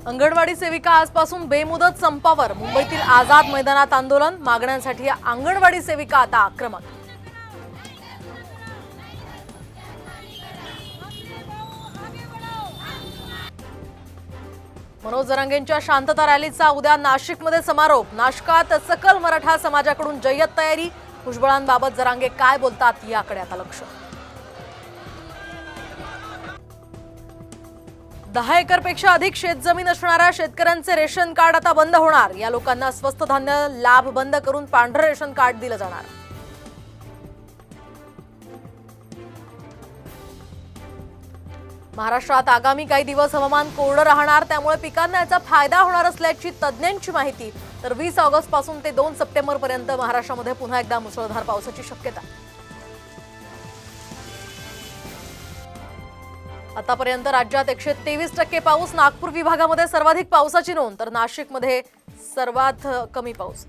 अंगणवाडी सेविका आजपासून बेमुदत संपावर. मुंबईतील आझाद मैदानात आंदोलन. मागण्यांसाठी अंगणवाडी सेविका आता आक्रमक. मनोज जरांगेंच्या शांतता रॅलीचा उद्या नाशिकमध्ये समारोप. नाशकात सकल मराठा समाजाकडून जय्यत तयारी. भुजबळांबाबत जरांगे काय बोलतात याकडे आता लक्ष. 10 एकरपेक्षा अधिक शेतजमीन असणाऱ्या शेतकऱ्यांचे रेशन कार्ड आता बंद होणार. या लोकांना स्वस्त धान्य लाभ बंद करून पांढरे रेशन कार्ड दिलं जाणार. महाराष्ट्रात आगामी काही दिवस हवामान कोरडं राहणार. त्यामुळे पिकांना याचा फायदा होणार असल्याची तज्ज्ञांची माहिती. तर 20 ऑगस्ट पासून ते 2 सप्टेंबर पर्यंत महाराष्ट्रामध्ये पुन्हा एकदा मुसळधार पावसाची शक्यता. आतापर्यंत राज्यात 123% पाऊस. नागपूर विभागामध्ये सर्वाधिक पावसाची नोंद. तर नाशिकमध्ये सर्वात कमी पाऊस.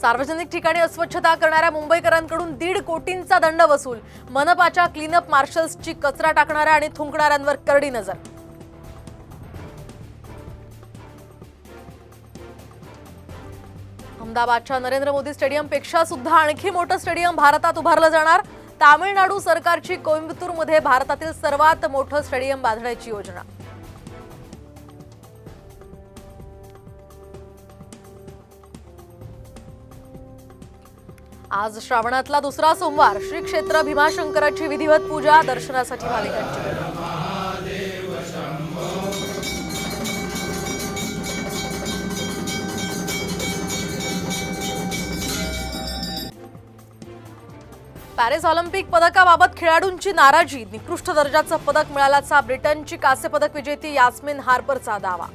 सार्वजनिक ठिकाणी अस्वच्छता करणाऱ्या मुंबईकरांकडून 1.5 कोटींचा दंड वसूल. मनपाच्या क्लीनअप मार्शल्सची कचरा टाकणाऱ्या आणि थुंकणाऱ्यांवर करडी नजर. अहमदाबादच्या नरेंद्र मोदी स्टेडियमपेक्षा सुद्धा आणखी मोठं स्टेडियम भारतात उभारलं जाणार. तामिळनाडू सरकारची कोइंबतूरमध्ये भारतातील सर्वात मोठं स्टेडियम बांधण्याची योजना. आज श्रावणातला दुसरा सोमवार. श्री क्षेत्र भीमाशंकराची विधिवत पूजा. दर्शनासाठी भाविकांची गर्दी. पॅरिस ऑलिम्पिक पदकाबाबत खेळाडूंची नाराजी. निकृष्ट दर्जाचं पदक मिळाल्याचा ब्रिटनची कांस्य पदक विजेती यास्मिन हार्परचा दावा.